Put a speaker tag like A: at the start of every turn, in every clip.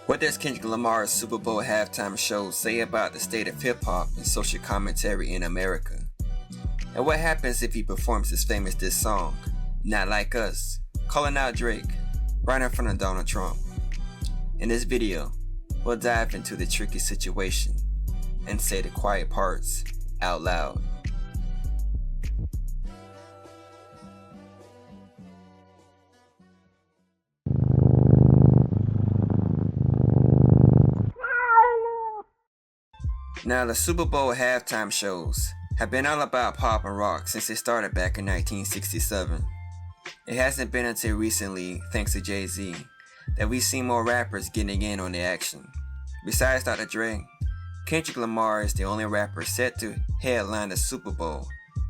A: What does Kendrick Lamar's Superbowl halftime show say about the state of hip-hop and social commentary in America? And what happens if he performs his famous diss song, Not Like Us, calling out Drake, right in front of Donald Trump? In this video, we'll dive into the tricky situation and say the quiet parts out loud. Now, the Super Bowl halftime shows have been all about pop and rock since they started back in 1967. It hasn't been until recently, thanks to Jay-Z, that we've seen more rappers getting in on the action. Besides Dr. Dre, Kendrick Lamar is the only rapper set to headline the Super Bowl,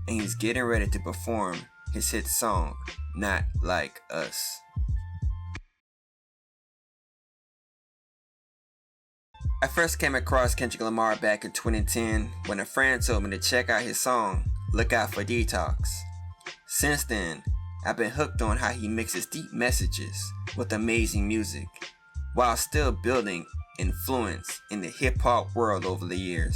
A: and he's getting ready to perform his hit song, Not Like Us. I first came across Kendrick Lamar back in 2010 when a friend told me to check out his song, Look Out for Detox. Since then, I've been hooked on how he mixes deep messages with amazing music, while still building influence in the hip-hop world over the years.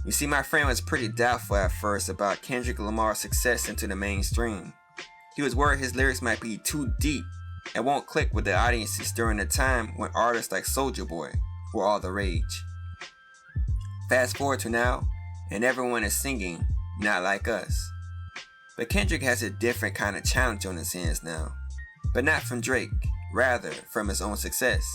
A: You see, my friend was pretty doubtful at first about Kendrick Lamar's success into the mainstream. He was worried his lyrics might be too deep and won't click with the audiences during a time when artists like Soulja Boy were all the rage. Fast forward to now, and everyone is singing Not Like Us. But Kendrick has a different kind of challenge on his hands now, but not from Drake, rather from his own success.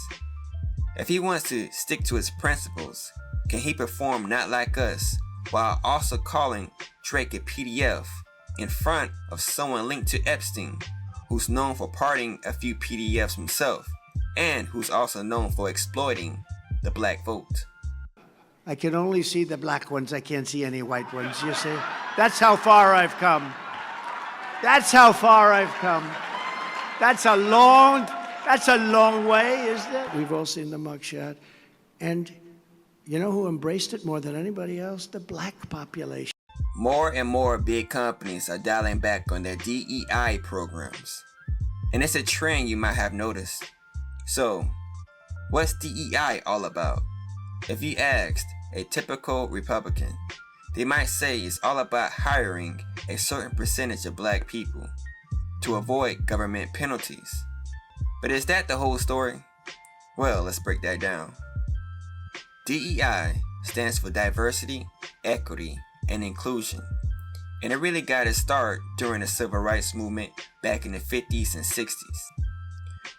A: If he wants to stick to his principles, can he perform Not Like Us while also calling Drake a PDF in front of someone linked to Epstein, who's known for pardoning a few PDFs himself, and who's also known for exploiting the black vote?
B: I can only see the black ones. I can't see any white ones, you see? That's how far I've come. That's how far I've come. That's a long way, isn't it? We've all seen the mugshot. And you know who embraced it more than anybody else? The black population.
A: More and more big companies are dialing back on their DEI programs. And it's a trend you might have noticed. So, what's DEI all about? If you asked a typical Republican, they might say it's all about hiring a certain percentage of black people to avoid government penalties. But is that the whole story? Well, let's break that down. DEI stands for diversity, equity, and inclusion. And it really got its start during the civil rights movement back in the 50s and 60s.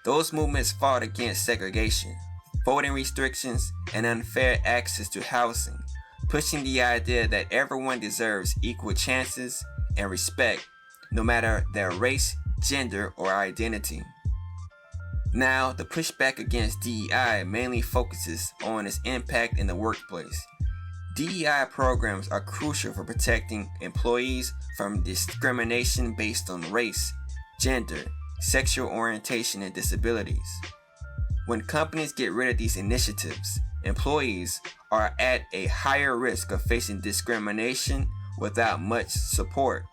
A: Those movements fought against segregation, voting restrictions, and unfair access to housing, pushing the idea that everyone deserves equal chances and respect, no matter their race, gender, or identity. Now, the pushback against DEI mainly focuses on its impact in the workplace. DEI programs are crucial for protecting employees from discrimination based on race, gender, sexual orientation, and disabilities. When companies get rid of these initiatives, employees are at a higher risk of facing discrimination without much support.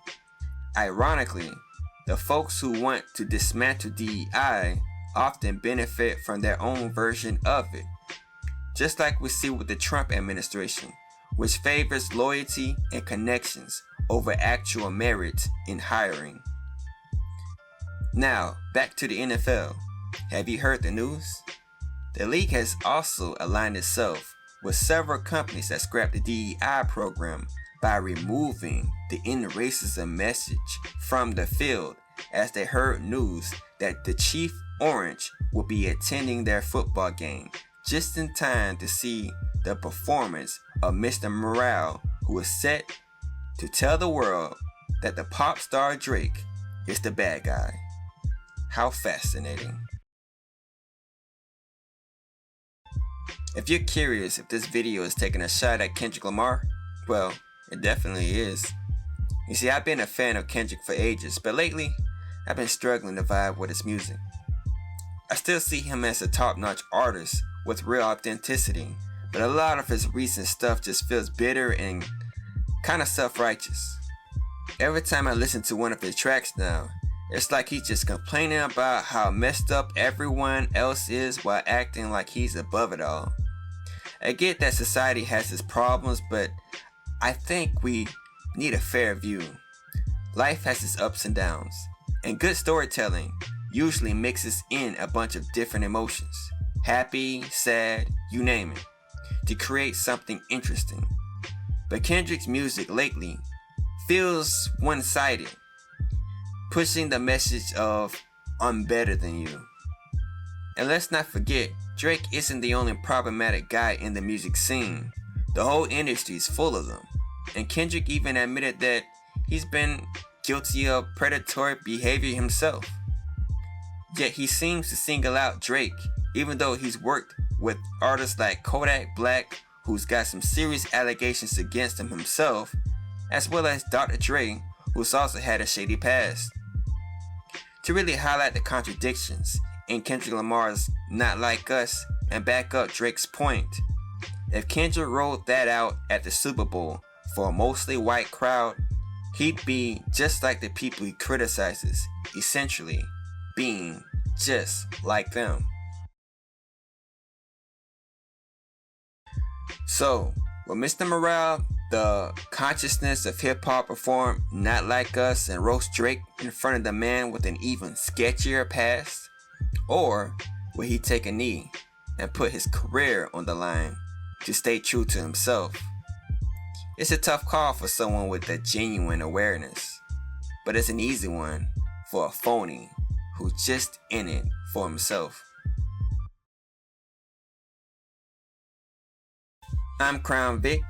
A: Ironically, the folks who want to dismantle DEI often benefit from their own version of it, just like we see with the Trump administration, which favors loyalty and connections over actual merit in hiring. Now, back to the NFL. Have you heard the news? The league has also aligned itself with several companies that scrapped the DEI program by removing the end racism message from the field, as they heard news that the Chief Orange will be attending their football game just in time to see the performance of Mr. Morale, who is set to tell the world that the pop star Drake is the bad guy. How fascinating. If you're curious if this video is taking a shot at Kendrick Lamar, well, it definitely is. You see, I've been a fan of Kendrick for ages, but lately, I've been struggling to vibe with his music. I still see him as a top-notch artist with real authenticity, but a lot of his recent stuff just feels bitter and kind of self-righteous. Every time I listen to one of his tracks now, It's like he's just complaining about how messed up everyone else is while acting like he's above it all. I get that society has its problems, but I think we need a fair view. Life has its ups and downs, and good storytelling usually mixes in a bunch of different emotions, happy, sad, you name it, to create something interesting. But Kendrick's music lately feels one-sided, pushing the message of "I'm better than you." And let's not forget, Drake isn't the only problematic guy in the music scene. The whole industry is full of them, and Kendrick even admitted that he's been guilty of predatory behavior himself. Yet he seems to single out Drake, even though he's worked with artists like Kodak Black, who's got some serious allegations against him himself, as well as Dr. Dre, who's also had a shady past. To really highlight the contradictions in Kendrick Lamar's Not Like Us and back up Drake's point, if Kendrick rolled that out at the Super Bowl for a mostly white crowd, he'd be just like the people he criticizes, essentially being just like them. So, will Mr. Morale, the consciousness of hip-hop, perform Not Like Us and roast Drake in front of the man with an even sketchier past? Or will he take a knee and put his career on the line to stay true to himself? It's a tough call for someone with a genuine awareness, but it's an easy one for a phony who's just in it for himself. I'm Crown Vic,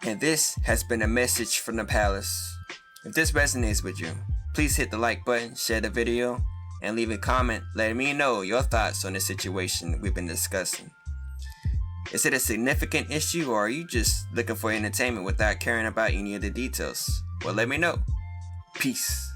A: and this has been a message from the palace. If this resonates with you, please hit the like button, share the video, and leave a comment letting me know your thoughts on the situation we've been discussing. Is it a significant issue, or are you just looking for entertainment without caring about any of the details? Well, let me know. Peace.